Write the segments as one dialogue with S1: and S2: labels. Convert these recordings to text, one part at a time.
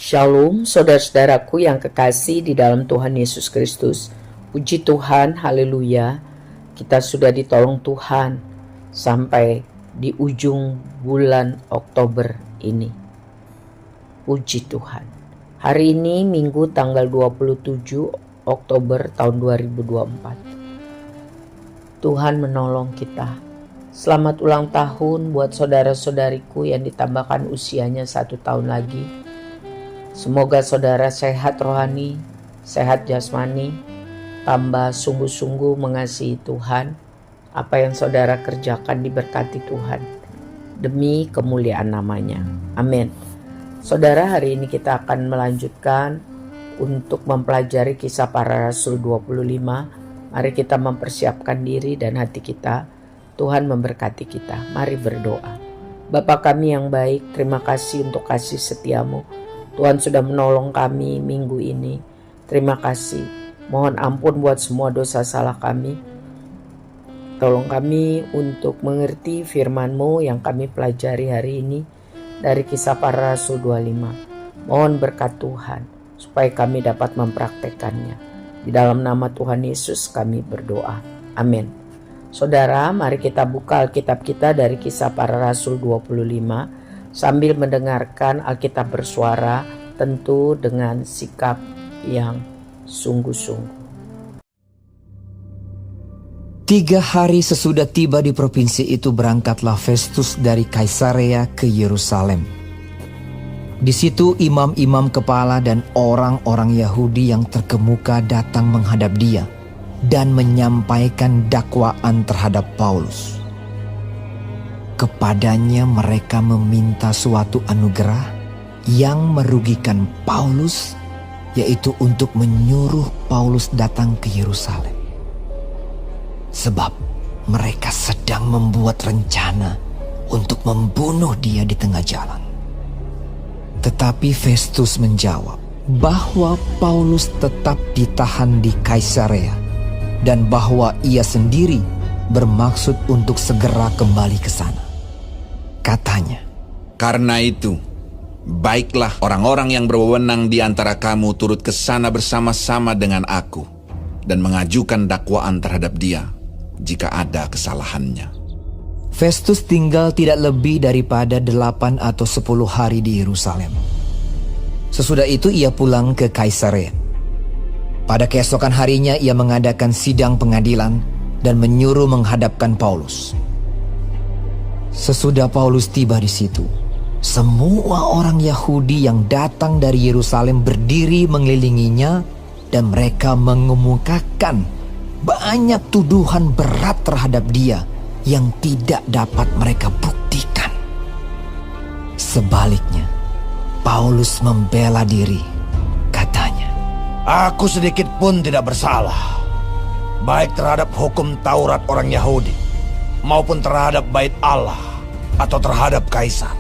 S1: Shalom saudara-saudaraku yang kekasih di dalam Tuhan Yesus Kristus. Puji Tuhan, haleluya. Kita sudah ditolong Tuhan sampai di ujung bulan Oktober ini. Puji Tuhan. Hari ini Minggu tanggal 27 Oktober tahun 2024. Tuhan menolong kita. Selamat ulang tahun buat saudara-saudariku yang ditambahkan usianya 1 tahun lagi. Semoga saudara sehat rohani, sehat jasmani, tambah sungguh-sungguh mengasihi Tuhan. Apa yang saudara kerjakan diberkati Tuhan, demi kemuliaan namanya. Amin. Saudara, hari ini kita akan melanjutkan untuk mempelajari Kisah Para Rasul 25. Mari kita mempersiapkan diri dan hati kita. Tuhan memberkati kita. Mari berdoa. Bapa kami yang baik, terima kasih untuk kasih setiamu. Tuhan sudah menolong kami minggu ini. Terima kasih. Mohon ampun buat semua dosa salah kami. Tolong kami untuk mengerti firman-Mu yang kami pelajari hari ini dari Kisah Para Rasul 25. Mohon berkat Tuhan supaya kami dapat mempraktekannya. Di dalam nama Tuhan Yesus kami berdoa. Amin. Saudara, mari kita buka Alkitab kita dari Kisah Para Rasul 25. Sambil mendengarkan Alkitab bersuara, tentu dengan sikap yang sungguh-sungguh.
S2: 3 hari sesudah tiba di provinsi itu, berangkatlah Festus dari Kaisarea ke Yerusalem. Di situ imam-imam kepala dan orang-orang Yahudi yang terkemuka datang menghadap dia dan menyampaikan dakwaan terhadap Paulus. Kepadanya mereka meminta suatu anugerah yang merugikan Paulus, yaitu untuk menyuruh Paulus datang ke Yerusalem. Sebab mereka sedang membuat rencana untuk membunuh dia di tengah jalan. Tetapi Festus menjawab bahwa Paulus tetap ditahan di Kaisarea dan bahwa ia sendiri bermaksud untuk segera kembali ke sana. Katanya,
S3: "Karena itu, baiklah orang-orang yang berwenang di antara kamu turut ke sana bersama-sama dengan aku dan mengajukan dakwaan terhadap dia jika ada kesalahannya."
S2: Festus tinggal tidak lebih daripada 8 atau 10 hari di Yerusalem. Sesudah itu ia pulang ke Kaisarea. Pada keesokan harinya ia mengadakan sidang pengadilan dan menyuruh menghadapkan Paulus. Sesudah Paulus tiba di situ, semua orang Yahudi yang datang dari Yerusalem berdiri mengelilinginya dan mereka mengemukakan banyak tuduhan berat terhadap dia yang tidak dapat mereka buktikan. Sebaliknya, Paulus membela diri. Katanya,
S4: "Aku sedikit pun tidak bersalah, baik terhadap hukum Taurat orang Yahudi maupun terhadap bait Allah atau terhadap Kaisar."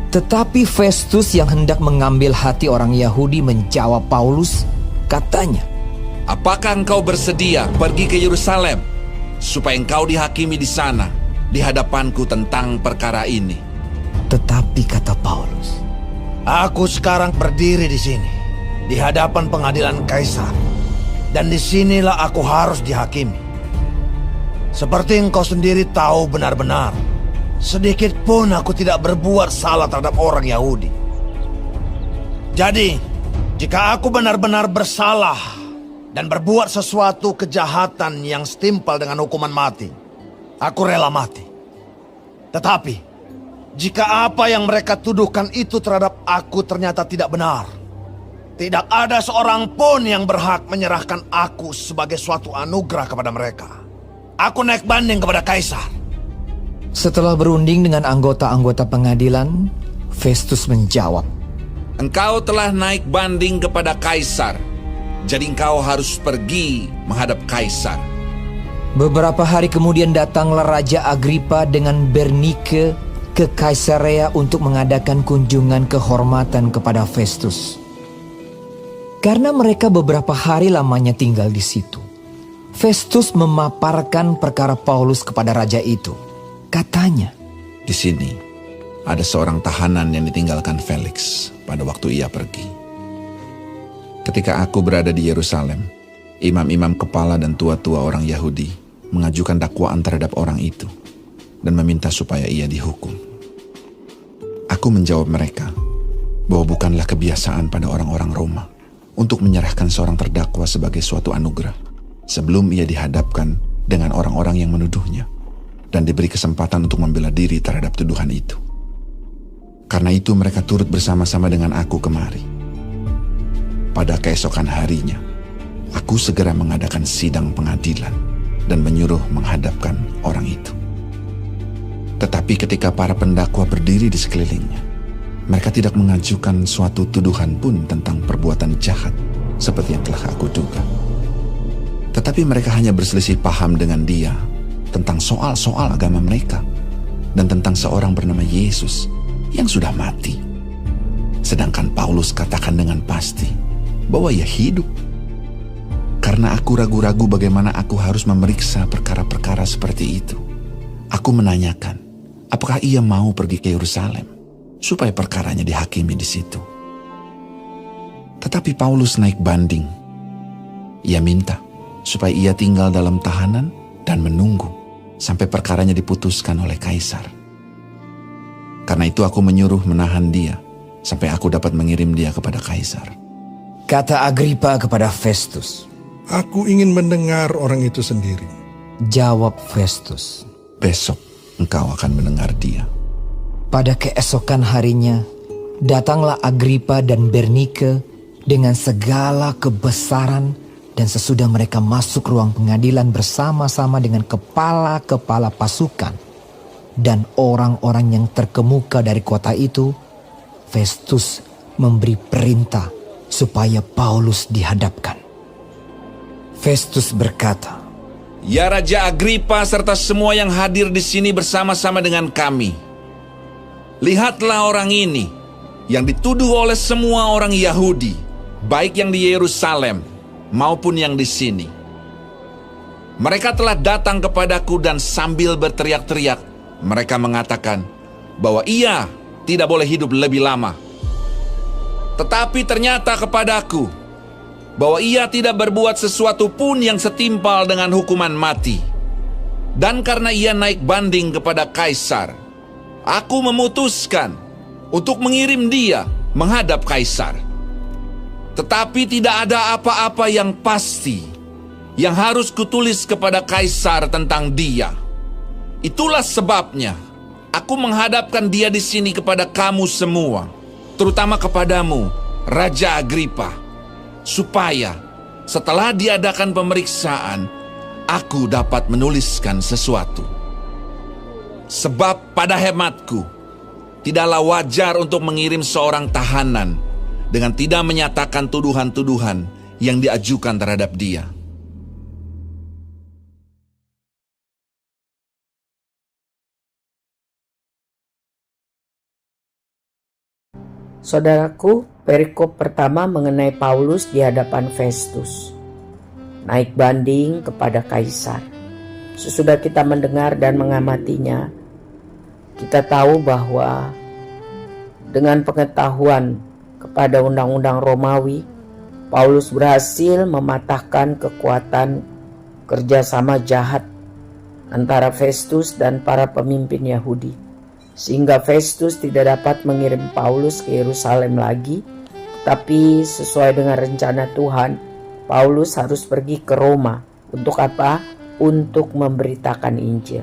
S2: Tetapi Festus yang hendak mengambil hati orang Yahudi menjawab Paulus. Katanya,
S3: "Apakah engkau bersedia pergi ke Yerusalem supaya engkau dihakimi di sana di hadapanku tentang perkara ini?"
S2: Tetapi kata Paulus,
S4: "Aku sekarang berdiri di sini di hadapan pengadilan Kaisar, dan disinilah aku harus dihakimi. Seperti engkau sendiri tahu benar-benar, sedikit pun aku tidak berbuat salah terhadap orang Yahudi. Jadi, jika aku benar-benar bersalah dan berbuat sesuatu kejahatan yang setimpal dengan hukuman mati, aku rela mati. Tetapi, jika apa yang mereka tuduhkan itu terhadap aku ternyata tidak benar, tidak ada seorang pun yang berhak menyerahkan aku sebagai suatu anugerah kepada mereka. Aku naik banding kepada Kaisar."
S2: Setelah berunding dengan anggota-anggota pengadilan, Festus menjawab,
S3: "Engkau telah naik banding kepada Kaisar, jadi engkau harus pergi menghadap Kaisar."
S2: Beberapa hari kemudian datanglah Raja Agripa dengan Bernike ke Kaisarea untuk mengadakan kunjungan kehormatan kepada Festus. Karena mereka beberapa hari lamanya tinggal di situ, Festus memaparkan perkara Paulus kepada raja itu. Katanya,
S3: "Di sini ada seorang tahanan yang ditinggalkan Felix pada waktu ia pergi. Ketika aku berada di Yerusalem, imam-imam kepala dan tua-tua orang Yahudi mengajukan dakwaan terhadap orang itu dan meminta supaya ia dihukum. Aku menjawab mereka bahwa bukanlah kebiasaan pada orang-orang Roma untuk menyerahkan seorang terdakwa sebagai suatu anugerah sebelum ia dihadapkan dengan orang-orang yang menuduhnya dan diberi kesempatan untuk membela diri terhadap tuduhan itu. Karena itu mereka turut bersama-sama dengan aku kemari. Pada keesokan harinya, aku segera mengadakan sidang pengadilan dan menyuruh menghadapkan orang itu. Tetapi ketika para pendakwa berdiri di sekelilingnya, mereka tidak mengajukan suatu tuduhan pun tentang perbuatan jahat seperti yang telah aku duga. Tetapi mereka hanya berselisih paham dengan dia tentang soal-soal agama mereka dan tentang seorang bernama Yesus yang sudah mati. Sedangkan Paulus katakan dengan pasti bahwa ia hidup. Karena aku ragu-ragu bagaimana aku harus memeriksa perkara-perkara seperti itu, aku menanyakan apakah ia mau pergi ke Yerusalem supaya perkaranya dihakimi di situ. Tetapi Paulus naik banding. Ia minta supaya ia tinggal dalam tahanan dan menunggu sampai perkaranya diputuskan oleh kaisar. Karena itu aku menyuruh menahan dia sampai aku dapat mengirim dia kepada kaisar.
S2: Kata Agripa kepada Festus.
S5: Aku ingin mendengar orang itu sendiri.
S2: Jawab Festus.
S3: Besok engkau akan mendengar dia.
S2: Pada keesokan harinya, datanglah Agripa dan Bernike dengan segala kebesaran, dan sesudah mereka masuk ruang pengadilan bersama-sama dengan kepala-kepala pasukan dan orang-orang yang terkemuka dari kota itu, Festus memberi perintah supaya Paulus dihadapkan. Festus berkata,
S3: Ya Raja Agripa serta semua yang hadir di sini bersama-sama dengan kami. Lihatlah orang ini yang dituduh oleh semua orang Yahudi, baik yang di Yerusalem maupun yang di sini. Mereka telah datang kepadaku dan sambil berteriak-teriak, mereka mengatakan bahwa ia tidak boleh hidup lebih lama. Tetapi ternyata kepadaku bahwa ia tidak berbuat sesuatu pun yang setimpal dengan hukuman mati. Dan karena ia naik banding kepada kaisar, aku memutuskan untuk mengirim dia menghadap kaisar. Tetapi tidak ada apa-apa yang pasti yang harus kutulis kepada kaisar tentang dia. Itulah sebabnya aku menghadapkan dia di sini kepada kamu semua, terutama kepadamu, Raja Agripa, supaya setelah diadakan pemeriksaan, aku dapat menuliskan sesuatu. Sebab pada hematku, tidaklah wajar untuk mengirim seorang tahanan dengan tidak menyatakan tuduhan-tuduhan yang diajukan terhadap dia.
S1: Saudaraku, perikop pertama mengenai Paulus di hadapan Festus. Naik banding kepada kaisar. Sesudah kita mendengar dan mengamatinya, kita tahu bahwa dengan pengetahuan kepada undang-undang Romawi, Paulus berhasil mematahkan kekuatan kerjasama jahat antara Festus dan para pemimpin Yahudi, sehingga Festus tidak dapat mengirim Paulus ke Yerusalem lagi, tapi sesuai dengan rencana Tuhan, Paulus harus pergi ke Roma. Untuk apa? Untuk memberitakan Injil,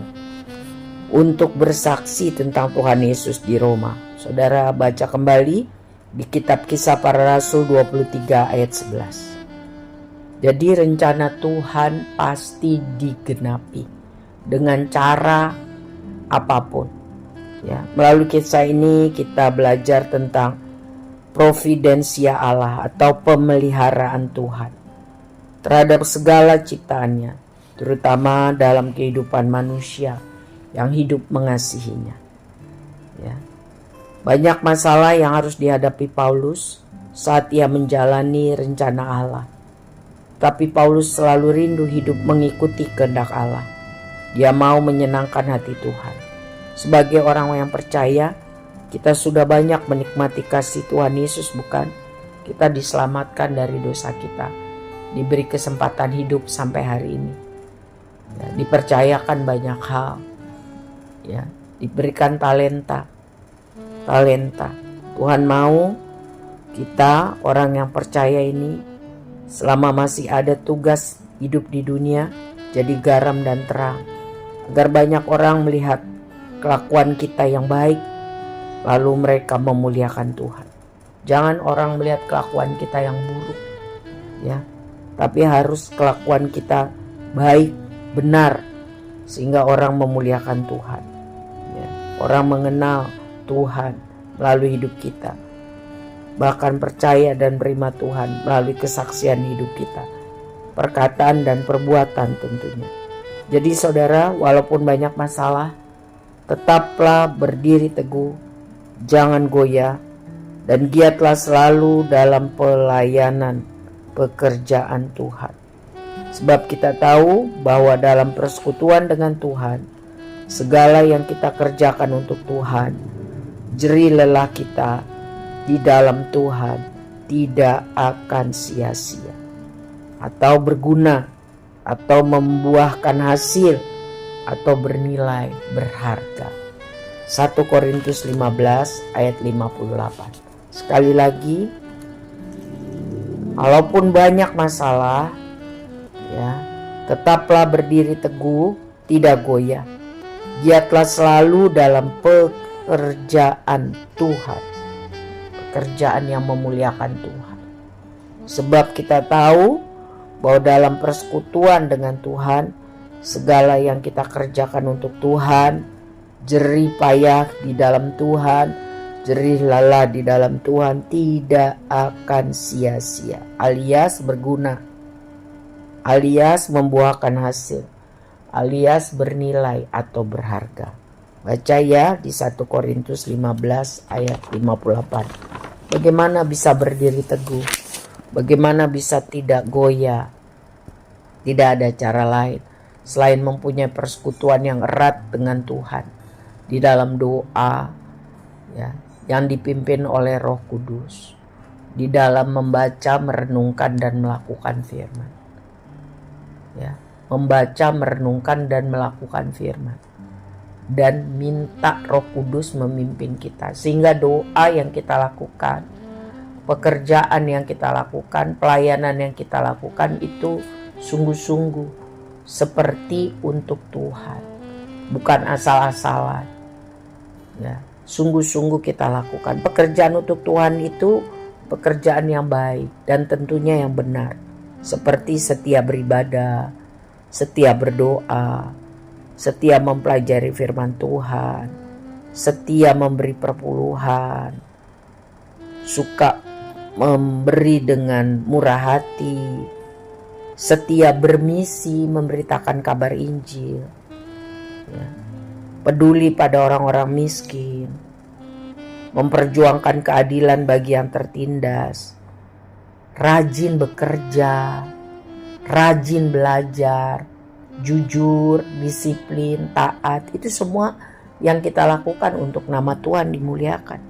S1: untuk bersaksi tentang Tuhan Yesus di Roma. Saudara baca kembali di kitab Kisah Para Rasul 23 ayat 11. Jadi rencana Tuhan pasti digenapi dengan cara apapun. Ya, melalui kisah ini kita belajar tentang providensia Allah atau pemeliharaan Tuhan terhadap segala ciptaannya, terutama dalam kehidupan manusia yang hidup mengasihinya. Ya. Banyak masalah yang harus dihadapi Paulus saat ia menjalani rencana Allah. Tapi Paulus selalu rindu hidup mengikuti kehendak Allah. Dia mau menyenangkan hati Tuhan. Sebagai orang yang percaya, kita sudah banyak menikmati kasih Tuhan Yesus, bukan? kita diselamatkan dari dosa kita, diberi kesempatan hidup sampai hari ini, ya, dipercayakan banyak hal, ya, diberikan talenta. Tuhan mau kita orang yang percaya ini selama masih ada tugas hidup di dunia jadi garam dan terang, agar banyak orang melihat kelakuan kita yang baik lalu mereka memuliakan Tuhan. Jangan orang melihat kelakuan kita yang buruk, ya, tapi harus kelakuan kita baik, benar, sehingga orang memuliakan Tuhan, ya. Orang mengenal Tuhan melalui hidup kita, bahkan percaya dan beriman Tuhan melalui kesaksian hidup kita, perkataan dan perbuatan tentunya. Jadi saudara, walaupun banyak masalah, tetaplah berdiri teguh, jangan goyah, dan giatlah selalu dalam pelayanan pekerjaan Tuhan. Sebab kita tahu bahwa dalam persekutuan dengan Tuhan, segala yang kita kerjakan untuk Tuhan, jerih lelah kita di dalam Tuhan tidak akan sia-sia atau berguna atau membuahkan hasil atau bernilai berharga. 1 Korintus 15 ayat 58. Sekali lagi, walaupun banyak masalah, ya, tetaplah berdiri teguh, tidak goyah. Giatlah selalu dalam pekerjaan Tuhan, pekerjaan yang memuliakan Tuhan. Sebab kita tahu bahwa dalam persekutuan dengan Tuhan, segala yang kita kerjakan untuk Tuhan, jerih payah di dalam Tuhan, jerih lelah di dalam Tuhan tidak akan sia-sia, alias berguna, alias membuahkan hasil, alias bernilai atau berharga. Baca ya di 1 Korintus 15 ayat 58. Bagaimana bisa berdiri teguh? Bagaimana bisa tidak goyah? Tidak ada cara lain selain mempunyai persekutuan yang erat dengan Tuhan di dalam doa, ya, yang dipimpin oleh Roh Kudus, di dalam membaca, merenungkan dan melakukan firman, ya, membaca, merenungkan dan melakukan firman, dan minta Roh Kudus memimpin kita sehingga doa yang kita lakukan, pekerjaan yang kita lakukan, pelayanan yang kita lakukan itu sungguh-sungguh seperti untuk Tuhan, bukan asal-asalan, ya. Sungguh-sungguh kita lakukan pekerjaan untuk Tuhan itu pekerjaan yang baik dan tentunya yang benar, seperti setia beribadah, setia berdoa, setia mempelajari firman Tuhan, setia memberi perpuluhan, suka memberi dengan murah hati, setia bermisi memberitakan kabar Injil, ya, peduli pada orang-orang miskin, memperjuangkan keadilan bagi yang tertindas, rajin bekerja, rajin belajar, jujur, disiplin, taat. Itu semua yang kita lakukan untuk nama Tuhan dimuliakan,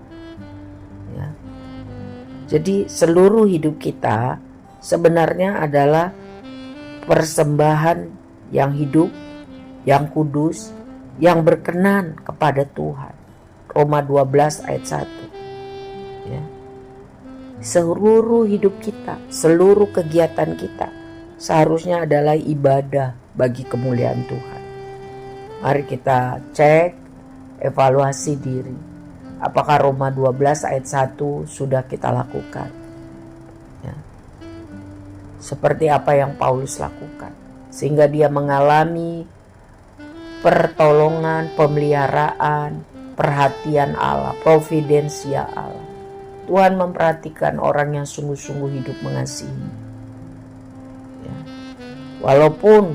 S1: ya. Jadi seluruh hidup kita sebenarnya adalah persembahan yang hidup, yang kudus, yang berkenan kepada Tuhan. Roma 12 ayat 1. Ya. Seluruh hidup kita, seluruh kegiatan kita seharusnya adalah ibadah bagi kemuliaan Tuhan. Mari kita cek, evaluasi diri. Apakah Roma 12 ayat 1 sudah kita lakukan? Ya. Seperti apa yang Paulus lakukan, sehingga dia mengalami pertolongan, pemeliharaan, perhatian Allah, providensia Allah. Tuhan memperhatikan orang yang sungguh-sungguh hidup mengasihi, ya. Walaupun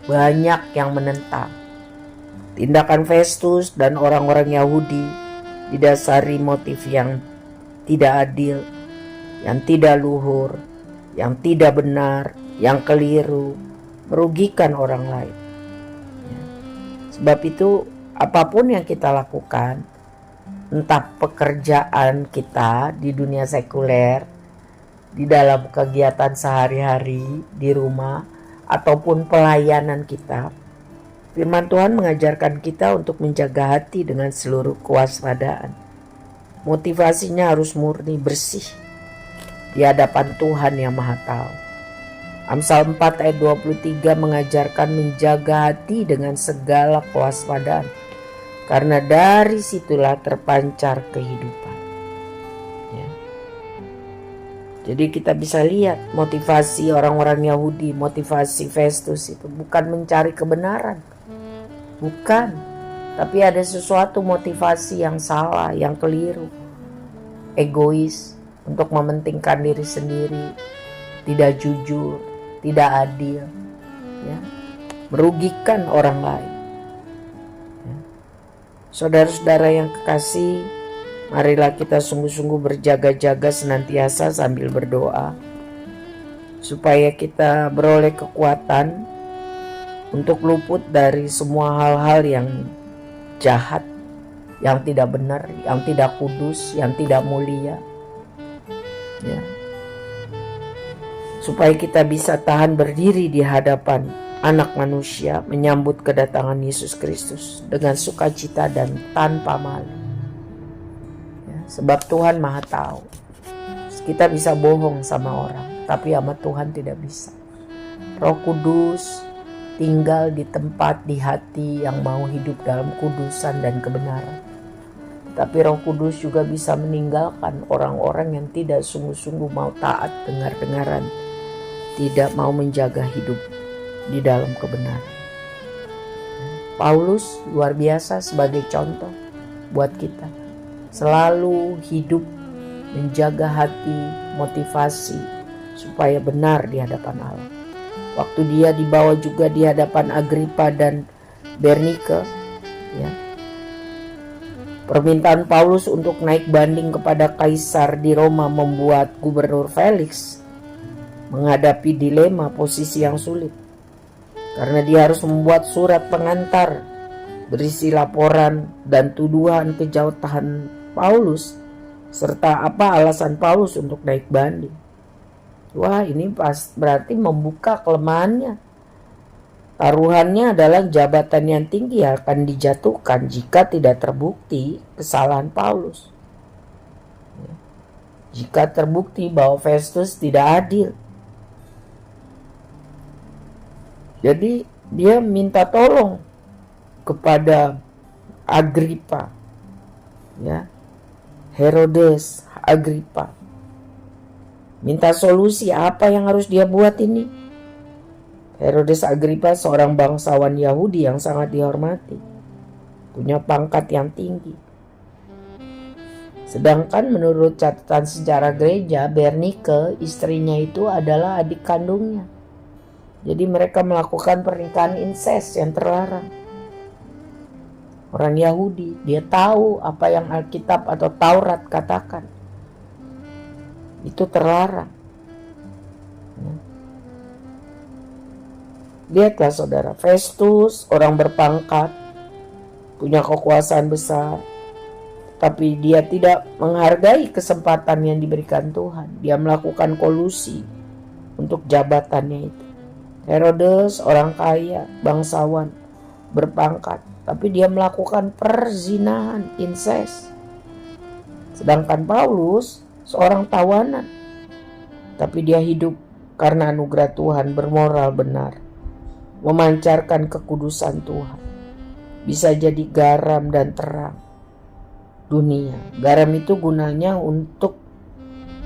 S1: banyak yang menentang, tindakan Festus dan orang-orang Yahudi didasari motif yang tidak adil, yang tidak luhur, yang tidak benar, yang keliru, merugikan orang lain. Sebab itu apapun yang kita lakukan, entah pekerjaan kita di dunia sekuler di dalam kegiatan sehari-hari di rumah ataupun pelayanan kita. Firman Tuhan mengajarkan kita untuk menjaga hati dengan seluruh kewaspadaan. Motivasinya harus murni, bersih di hadapan Tuhan yang Maha Tahu. Amsal 4 ayat 23 mengajarkan menjaga hati dengan segala kewaspadaan, karena dari situlah terpancar kehidupan. Ya. Jadi kita bisa lihat motivasi orang-orang Yahudi, motivasi Festus itu bukan mencari kebenaran. Bukan. Tapi ada sesuatu motivasi yang salah, yang keliru. Egois, untuk mementingkan diri sendiri, tidak jujur, tidak adil, ya, merugikan orang lain. Ya. Saudara-saudara yang kekasih, marilah kita sungguh-sungguh berjaga-jaga senantiasa sambil berdoa, supaya kita beroleh kekuatan untuk luput dari semua hal-hal yang jahat, yang tidak benar, yang tidak kudus, yang tidak mulia. Ya. Supaya kita bisa tahan berdiri di hadapan Anak Manusia, menyambut kedatangan Yesus Kristus dengan sukacita dan tanpa malu. Ya, sebab Tuhan Maha Tahu. Kita bisa bohong sama orang, tapi sama Tuhan tidak bisa. Roh Kudus tinggal di tempat, di hati yang mau hidup dalam kudusan dan kebenaran. Tapi Roh Kudus juga bisa meninggalkan orang-orang yang tidak sungguh-sungguh mau taat dengar-dengaran, tidak mau menjaga hidup di dalam kebenaran. Paulus luar biasa sebagai contoh buat kita. Selalu hidup menjaga hati, motivasi supaya benar di hadapan Allah. Waktu dia dibawa juga di hadapan Agripa dan Bernike, ya, permintaan Paulus untuk naik banding kepada Kaisar di Roma membuat Gubernur Felix menghadapi dilema posisi yang sulit. Karena dia harus membuat surat pengantar berisi laporan dan tuduhan kejahatan Paulus, serta apa alasan Paulus untuk naik banding. Wah, ini berarti membuka kelemahannya. Taruhannya adalah jabatan yang tinggi akan dijatuhkan jika tidak terbukti kesalahan Paulus. Jika terbukti bahwa Festus tidak adil. Jadi dia minta tolong kepada Agripa, ya, Herodes Agripa. Minta solusi apa yang harus dia buat ini. Herodes Agripa seorang bangsawan Yahudi yang sangat dihormati, punya pangkat yang tinggi. Sedangkan menurut catatan sejarah gereja, Bernike istrinya itu adalah adik kandungnya. Jadi mereka melakukan pernikahan insest yang terlarang. Orang Yahudi, dia tahu apa yang Alkitab atau Taurat katakan. Itu terlarang. Lihatlah saudara, Festus orang berpangkat, punya kekuasaan besar, tapi dia tidak menghargai kesempatan yang diberikan Tuhan. Dia melakukan kolusi untuk jabatannya itu. Herodes orang kaya, bangsawan, berpangkat, tapi dia melakukan perzinahan, insest. Sedangkan Paulus seorang tawanan, tapi dia hidup karena anugerah Tuhan, bermoral benar, memancarkan kekudusan Tuhan, bisa jadi garam dan terang dunia. Garam itu gunanya untuk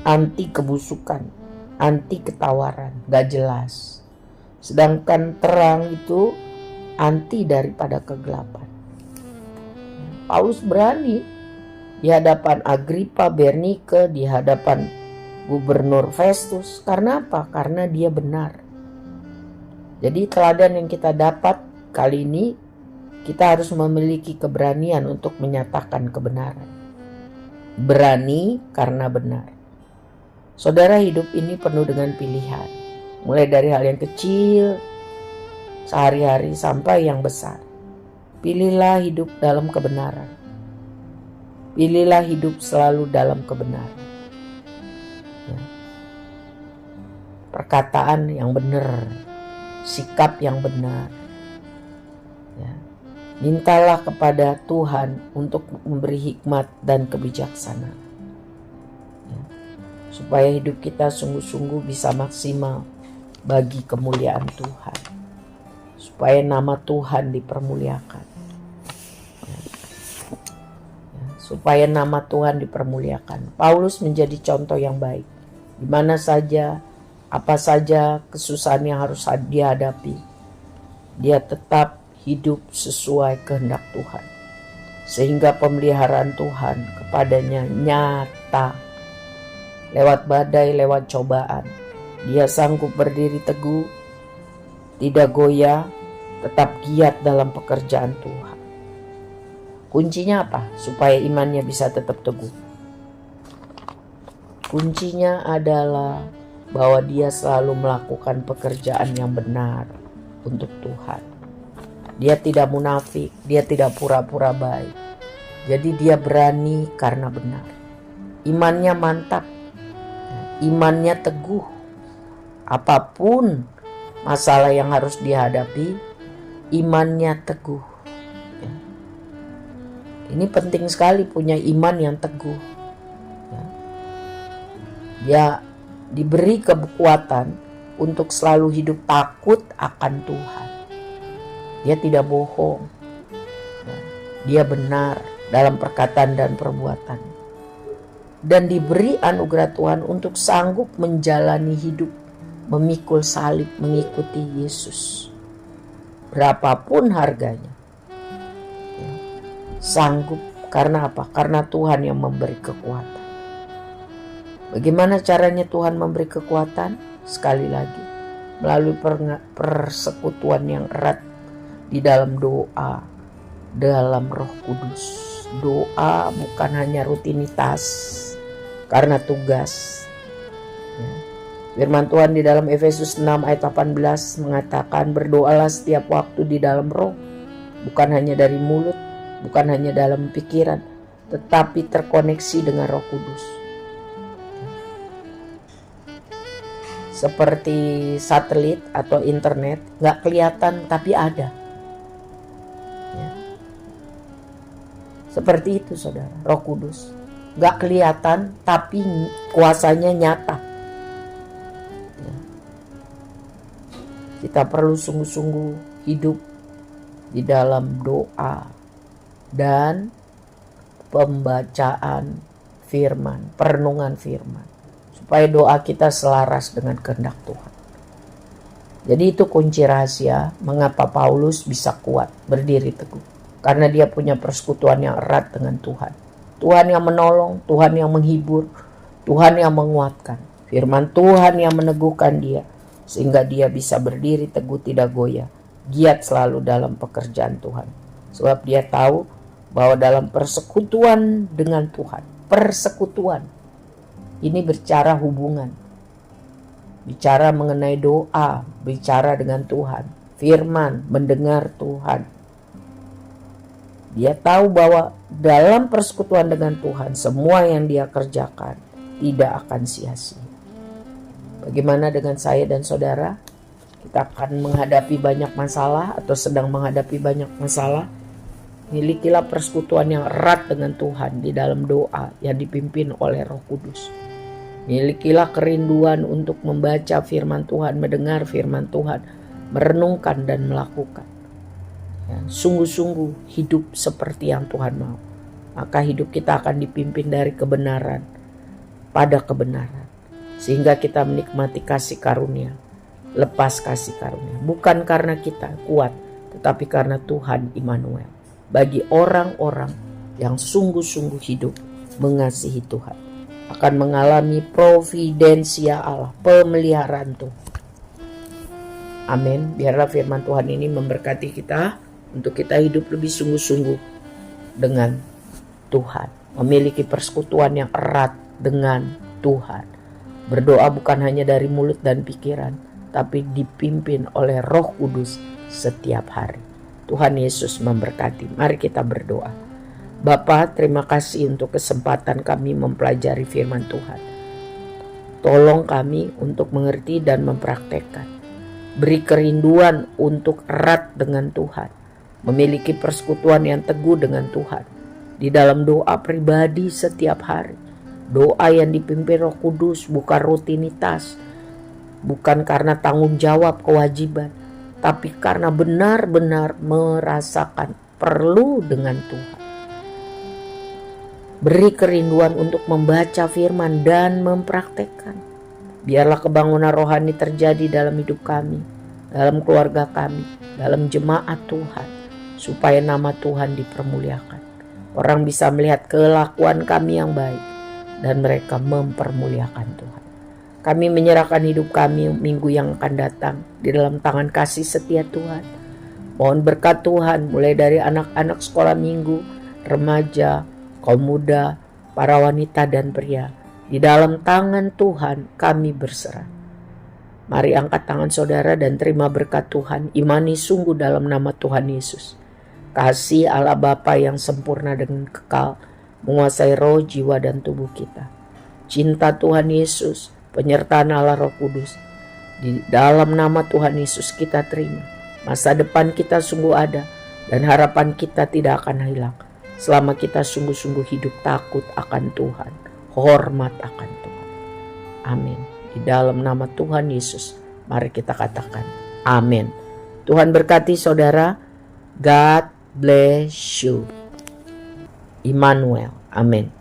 S1: anti kebusukan, anti ketawaran, gak jelas. Sedangkan terang itu anti daripada kegelapan. Paulus berani di hadapan Agripa, Bernike, di hadapan Gubernur Festus. Karena apa? Karena dia benar. Jadi teladan yang kita dapat kali ini, kita harus memiliki keberanian untuk menyatakan kebenaran. Berani karena benar. Saudara, hidup ini penuh dengan pilihan. Mulai dari hal yang kecil, sehari-hari, sampai yang besar. Pilihlah hidup dalam kebenaran. Pilihlah hidup selalu dalam kebenaran. Ya. perkataan yang benar, sikap yang benar. Ya. Mintalah kepada Tuhan untuk memberi hikmat dan kebijaksanaan. Ya. Supaya hidup kita sungguh-sungguh bisa maksimal bagi kemuliaan Tuhan. Supaya nama Tuhan dipermuliakan. Ya. Ya. Supaya nama Tuhan dipermuliakan. Paulus menjadi contoh yang baik. Di mana saja, apa saja kesusahan yang harus dia hadapi, dia tetap hidup sesuai kehendak Tuhan. Sehingga pemeliharaan Tuhan kepadanya nyata. Lewat badai, lewat cobaan, dia sanggup berdiri teguh, tidak goyah, tetap giat dalam pekerjaan Tuhan. Kuncinya apa? Supaya imannya bisa tetap teguh. Kuncinya adalah bahwa dia selalu melakukan pekerjaan yang benar untuk Tuhan. Dia tidak munafik, dia tidak pura-pura baik. Jadi dia berani karena benar. Imannya mantap, imannya teguh. Apapun masalah yang harus dihadapi, imannya teguh. Ini penting sekali punya iman yang teguh. Dia diberi kekuatan untuk selalu hidup takut akan Tuhan. Dia tidak bohong. Dia benar dalam perkataan dan perbuatan. Dan diberi anugerah Tuhan untuk sanggup menjalani hidup, memikul salib, mengikuti Yesus. Berapapun harganya. Sanggup karena apa? Karena Tuhan yang memberi kekuatan. Bagaimana caranya Tuhan memberi kekuatan? Sekali lagi, melalui persekutuan yang erat di dalam doa, dalam Roh Kudus. Doa bukan hanya rutinitas karena tugas. Firman Tuhan di dalam Efesus 6 ayat 18 mengatakan, berdoalah setiap waktu di dalam roh, bukan hanya dari mulut, bukan hanya dalam pikiran, tetapi terkoneksi dengan Roh Kudus. Seperti satelit atau internet, gak kelihatan tapi ada. Ya. Seperti itu saudara, Roh Kudus. Gak kelihatan tapi kuasanya nyata. Ya. Kita perlu sungguh-sungguh hidup di dalam doa dan pembacaan firman, perenungan firman. Supaya doa kita selaras dengan kehendak Tuhan. Jadi itu kunci rahasia mengapa Paulus bisa kuat berdiri teguh. Karena dia punya persekutuan yang erat dengan Tuhan. Tuhan yang menolong, Tuhan yang menghibur, Tuhan yang menguatkan. Firman Tuhan yang meneguhkan dia. Sehingga dia bisa berdiri teguh tidak goyah. Giat selalu dalam pekerjaan Tuhan. Sebab dia tahu bahwa dalam persekutuan dengan Tuhan. Persekutuan. Ini bicara hubungan, bicara mengenai doa, bicara dengan Tuhan, firman, mendengar Tuhan. Dia tahu bahwa dalam persekutuan dengan Tuhan, semua yang dia kerjakan tidak akan sia-sia. Bagaimana dengan saya dan saudara? Kita akan menghadapi banyak masalah atau sedang menghadapi banyak masalah. Milikilah persekutuan yang erat dengan Tuhan di dalam doa yang dipimpin oleh Roh Kudus. Milikilah kerinduan untuk membaca firman Tuhan, mendengar firman Tuhan, merenungkan dan melakukan. Ya, sungguh-sungguh hidup seperti yang Tuhan mau. Maka hidup kita akan dipimpin dari kebenaran pada kebenaran. Sehingga kita menikmati kasih karunia, lepas kasih karunia. Bukan karena kita kuat, tetapi karena Tuhan Immanuel. Bagi orang-orang yang sungguh-sungguh hidup mengasihi Tuhan. Akan mengalami providensia Allah, pemeliharaan Tuhan. Amin. Biarlah firman Tuhan ini memberkati kita untuk kita hidup lebih sungguh-sungguh dengan Tuhan. Memiliki persekutuan yang erat dengan Tuhan. Berdoa bukan hanya dari mulut dan pikiran, tapi dipimpin oleh Roh Kudus setiap hari. Tuhan Yesus memberkati. Mari kita berdoa. Bapa, terima kasih untuk kesempatan kami mempelajari firman Tuhan. Tolong kami untuk mengerti dan mempraktekkan. Beri kerinduan untuk erat dengan Tuhan, memiliki persekutuan yang teguh dengan Tuhan, di dalam doa pribadi setiap hari. Doa yang dipimpin Roh Kudus, bukan rutinitas, bukan karena tanggung jawab kewajiban, tapi karena benar-benar merasakan perlu dengan Tuhan. Beri kerinduan untuk membaca firman dan mempraktekkan. Biarlah kebangunan rohani terjadi dalam hidup kami, dalam keluarga kami, dalam jemaat Tuhan, supaya nama Tuhan dipermuliakan. Orang bisa melihat kelakuan kami yang baik dan mereka mempermuliakan Tuhan. Kami menyerahkan hidup kami minggu yang akan datang di dalam tangan kasih setia Tuhan. Mohon berkat Tuhan mulai dari anak-anak sekolah minggu, remaja, kaum muda, para wanita dan pria. Di dalam tangan Tuhan kami berserah. Mari angkat tangan saudara dan terima berkat Tuhan. Imani sungguh dalam nama Tuhan Yesus. Kasih Allah Bapa yang sempurna dan kekal menguasai roh, jiwa, dan tubuh kita. Cinta Tuhan Yesus, penyertaan Allah Roh Kudus. Di dalam nama Tuhan Yesus kita terima. Masa depan kita sungguh ada dan harapan kita tidak akan hilang selama kita sungguh-sungguh hidup takut akan Tuhan, hormat akan Tuhan. Amin. Di dalam nama Tuhan Yesus, mari kita katakan amin. Tuhan berkati saudara. God bless you. Immanuel. Amin.